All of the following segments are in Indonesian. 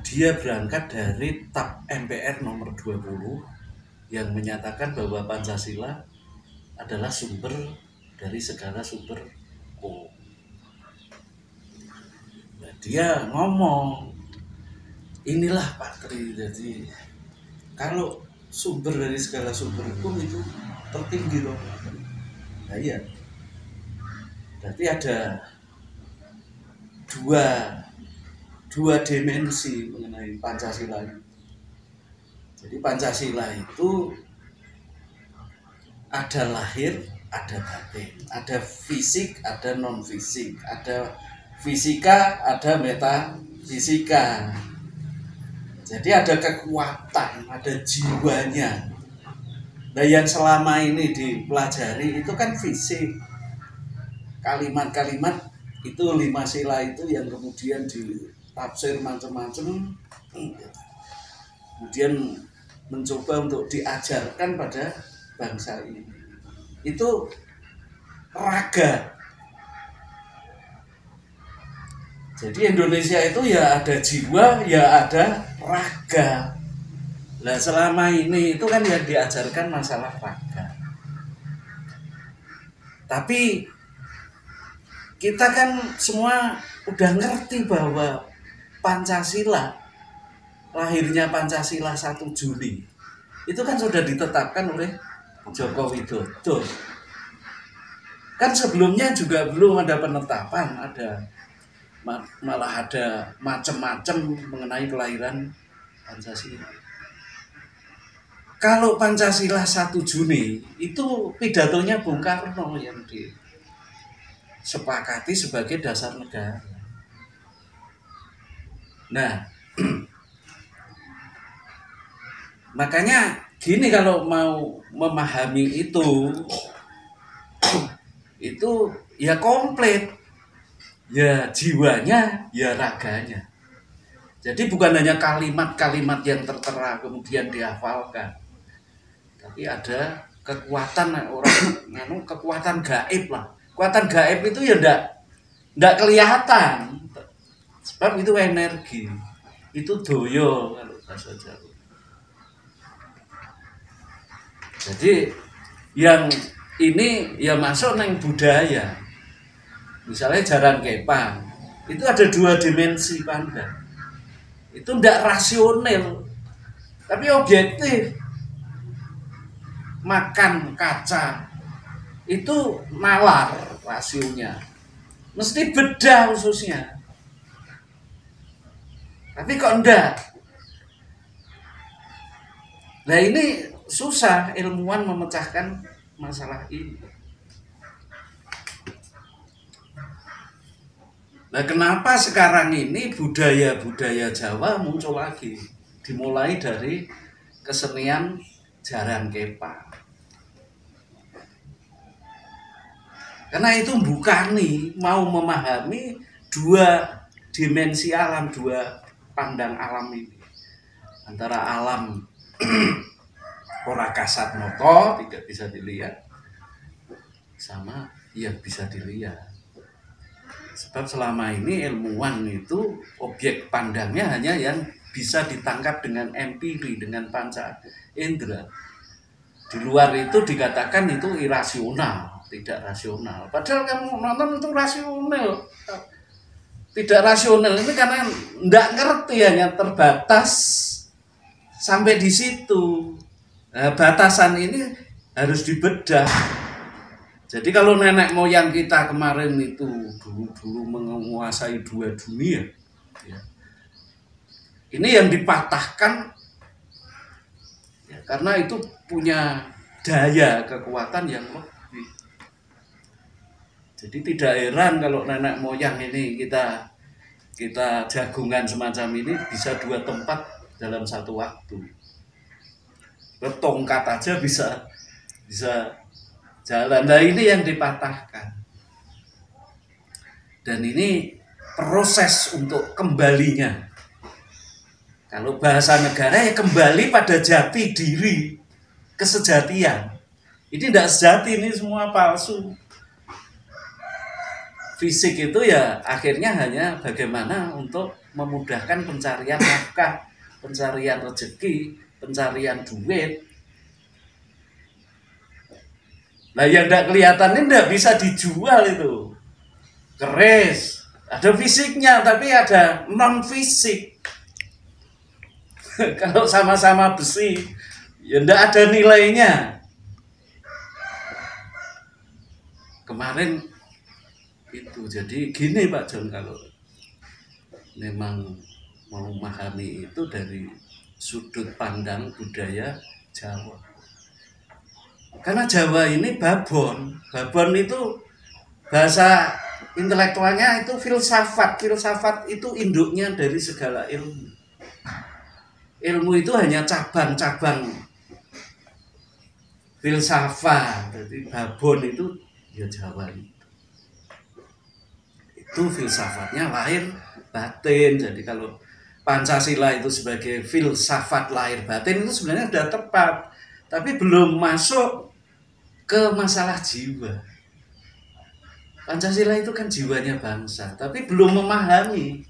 dia berangkat dari TAP MPR nomor 20 yang menyatakan bahwa Pancasila adalah sumber dari segala sumber hukum. Nah, dia ngomong, inilah Pak Tri, jadi kalau sumber dari segala sumber hukum itu tertinggi loh. Nah iya, berarti ada dua dimensi mengenai Pancasila. Jadi Pancasila itu ada lahir, ada batin, ada fisik, ada non fisik, ada fisika, ada metafisika. Jadi ada kekuatan, ada jiwanya. Nah yang selama ini dipelajari itu kan fisik. Kalimat-kalimat itu 5 sila itu yang kemudian ditafsir macam-macam, kemudian mencoba untuk diajarkan pada bangsa ini. Itu raga. Jadi Indonesia itu ya ada jiwa, ya ada raga. Nah selama ini itu kan yang diajarkan masalah raga. Tapi kita kan semua udah ngerti bahwa Pancasila, lahirnya Pancasila 1 Juli, itu kan sudah ditetapkan oleh Joko Widodo. Kan sebelumnya juga belum ada penetapan, malah ada macam-macam mengenai kelahiran Pancasila. Kalau Pancasila 1 Juni itu pidatonya Bung Karno yang disepakati sebagai dasar negara. Nah, makanya gini, kalau mau memahami itu ya komplit, ya jiwanya, ya raganya. Jadi bukan hanya kalimat-kalimat yang tertera kemudian dihafalkan, tapi ada kekuatan orang, kekuatan gaib lah. Kekuatan gaib itu ya ndak kelihatan, sebab itu energi, itu doyo kalau bahasa Jawa. Jadi yang ini ya masuk neng budaya. Misalnya Jaran Kepang, itu ada 2 dimensi pandang. Itu ndak rasional, tapi objektif. Makan kaca itu nalar rasionya, mesti bedah khususnya. Tapi kok enggak? Nah ini susah ilmuwan memecahkan masalah ini. Nah kenapa sekarang ini budaya-budaya Jawa muncul lagi? Dimulai dari kesenian Jaran Kepang. Karena itu bukan nih mau memahami 2 dimensi alam, 2 pandang alam ini. Antara alam ora kasat mata, tidak bisa dilihat, sama yang bisa dilihat. Sebab selama ini ilmuwan itu objek pandangnya hanya yang bisa ditangkap dengan empiri, dengan panca indera. Di luar itu dikatakan itu irasional, tidak rasional. Padahal kamu nonton itu rasional. Tidak rasional ini karena tidak ngerti, hanya terbatas sampai di situ. Nah, batasan ini harus dibedah. Jadi kalau nenek moyang kita kemarin itu dulu menguasai 2 dunia, ya, ini yang dipatahkan ya, karena itu punya daya kekuatan yang lebih. Jadi tidak heran kalau nenek moyang ini kita jagungan semacam ini bisa 2 tempat dalam satu waktu. Tongkat aja bisa jalan. Nah ini yang dipatahkan. Dan ini proses untuk kembalinya. Kalau bahasa negara ya kembali pada jati diri, kesejatian. Ini tidak sejati, ini semua palsu. fisik itu ya akhirnya hanya bagaimana untuk memudahkan pencarian nafkah, pencarian rezeki, pencarian duit. Nah yang tidak kelihatan ini tidak bisa dijual itu. Keris, ada fisiknya tapi ada non fisik. Kalau sama-sama besi, ya tidak ada nilainya. Kemarin itu jadi gini Pak John, kalau memang mau memahami itu dari sudut pandang budaya Jawa. Karena Jawa ini babon itu bahasa intelektualnya itu filsafat itu induknya dari segala ilmu. Ilmu itu hanya cabang-cabang filsafat. Jadi babon itu ya Jawa itu filsafatnya lahir batin. Jadi kalau Pancasila itu sebagai filsafat lahir batin itu sebenarnya sudah tepat, tapi belum masuk ke masalah jiwa. Pancasila itu kan jiwanya bangsa, tapi belum memahami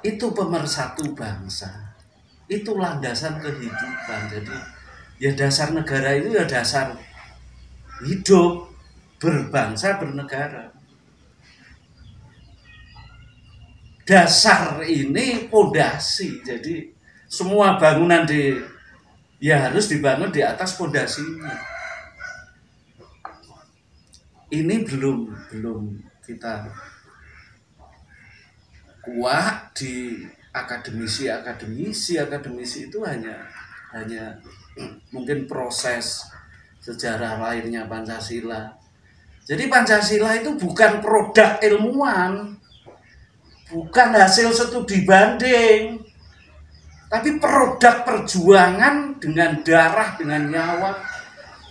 itu pemersatu bangsa, itu landasan kehidupan. Jadi ya dasar negara itu ya dasar hidup berbangsa bernegara. Dasar ini pondasi, jadi semua bangunan ya harus dibangun di atas pondasinya. Ini belum kita kuat di akademisi itu hanya mungkin proses sejarah lahirnya Pancasila. Jadi Pancasila itu bukan produk ilmuwan, bukan hasil studi banding, tapi produk perjuangan dengan darah, dengan nyawa,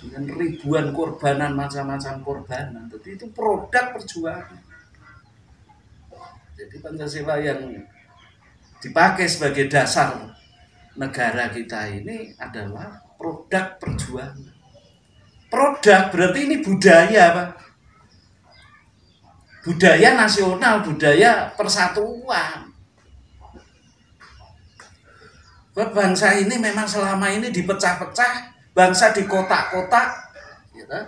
dengan ribuan korbanan, macam-macam korbanan. Jadi itu produk perjuangan. Jadi Pancasila yang dipakai sebagai dasar negara kita ini adalah produk perjuangan. Produk berarti ini budaya, Pak. Budaya nasional, budaya persatuan. Bangsa ini memang selama ini dipecah-pecah, bangsa di kotak-kotak, gitu.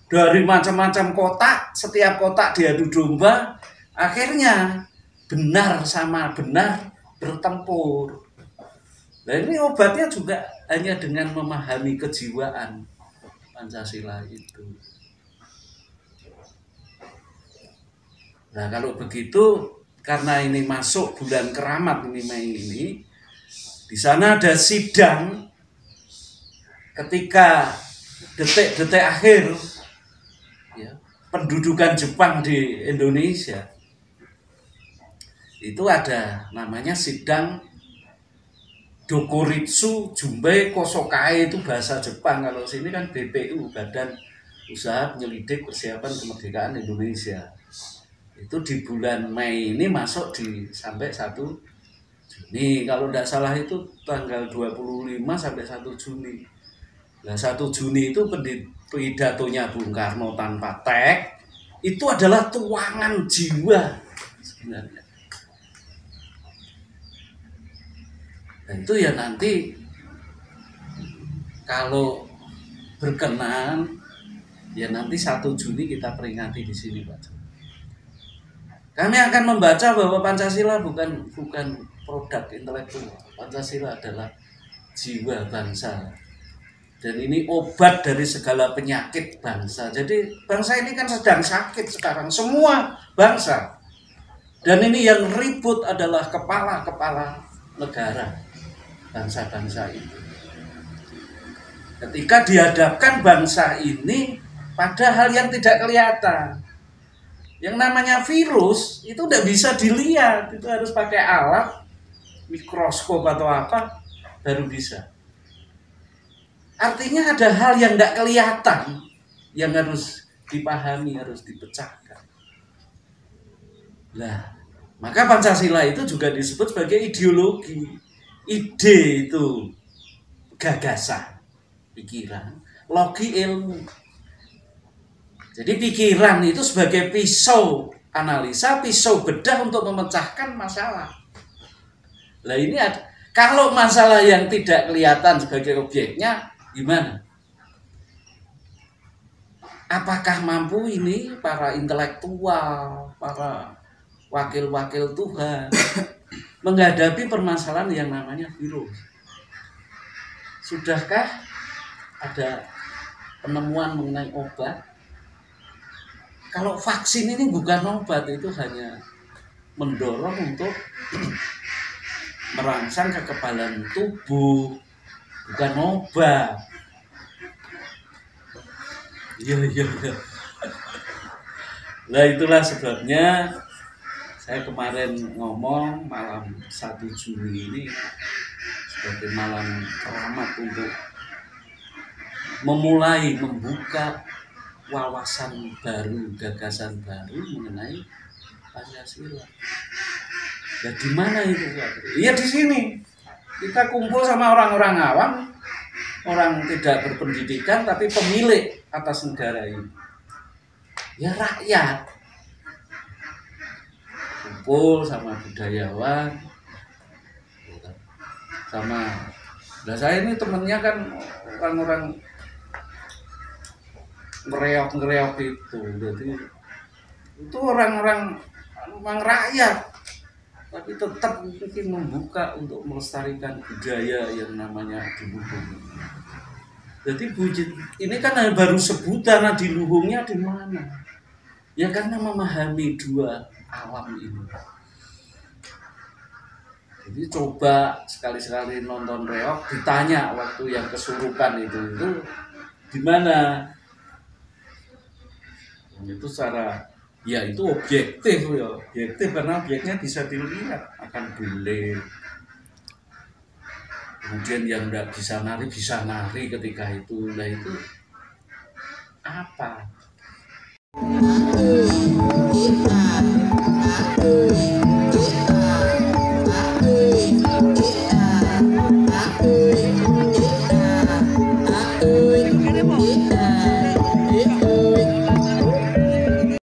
Dari macam-macam kotak, setiap kotak diadu domba, akhirnya benar sama benar bertempur. Nah ini obatnya juga hanya dengan memahami kejiwaan Pancasila itu. Nah kalau begitu, karena ini masuk bulan keramat ini Mei ini, di sana ada sidang ketika detik-detik akhir ya, pendudukan Jepang di Indonesia. Itu ada namanya sidang Dokuritsu Jumbei Kosokai, itu bahasa Jepang. Kalau sini kan BPU, Badan Usaha Penyelidik Persiapan Kemerdekaan Indonesia. Itu di bulan Mei ini masuk sampai 1 Juni. Kalau tidak salah itu tanggal 25 sampai 1 Juni. Nah 1 Juni itu pidatonya Bung Karno tanpa teks, itu adalah tuangan jiwa sebenarnya. Dan itu ya nanti kalau berkenan ya nanti 1 Juni kita peringati di sini, Pak. Kami akan membaca bahwa Pancasila bukan produk intelektual. Pancasila adalah jiwa bangsa. Dan ini obat dari segala penyakit bangsa. Jadi bangsa ini kan sedang sakit sekarang, semua bangsa. Dan ini yang ribut adalah kepala-kepala negara, bangsa-bangsa itu. Ketika dihadapkan bangsa ini pada hal yang tidak kelihatan, yang namanya virus itu tidak bisa dilihat, itu harus pakai alat mikroskop atau apa baru bisa. Artinya ada hal yang tidak kelihatan yang harus dipahami, harus dipecahkan. Nah, maka Pancasila itu juga disebut sebagai ideologi. Ide itu gagasan, pikiran, logi ilmu. Jadi pikiran itu sebagai pisau analisa, pisau bedah untuk memecahkan masalah. Nah ini kalau masalah yang tidak kelihatan sebagai objeknya gimana? Apakah mampu ini para intelektual, para wakil-wakil Tuhan menghadapi permasalahan yang namanya virus? Sudahkah ada penemuan mengenai obat? Kalau vaksin ini bukan obat, itu hanya mendorong untuk merangsang kekebalan tubuh, bukan obat. Iya. Nah itulah sebabnya saya kemarin ngomong malam 1 Juni ini sebagai malam keramat untuk memulai membuka wawasan baru, gagasan baru mengenai Pancasila. Ya di mana itu? Iya di sini. Kita kumpul sama orang-orang awam, orang tidak berpendidikan tapi pemilik atas negara ini. Ya rakyat. Kumpul sama budayawan, sama. Nah saya ini temennya kan orang-orang ngereok itu, jadi itu orang-orang rakyat, tapi tetap mungkin membuka untuk melestarikan budaya yang namanya adiluhung. Jadi ini kan baru sebutan, adiluhungnya di mana? Ya karena memahami dua alam ini. Jadi coba sekali-sekali nonton reok, ditanya waktu yang kesurupan itu di mana? Itu secara ya itu objektif ya, objektif karena objeknya bisa dilihat, akan boleh. Kemudian yang tidak bisa nari ketika itu. Nah itu apa?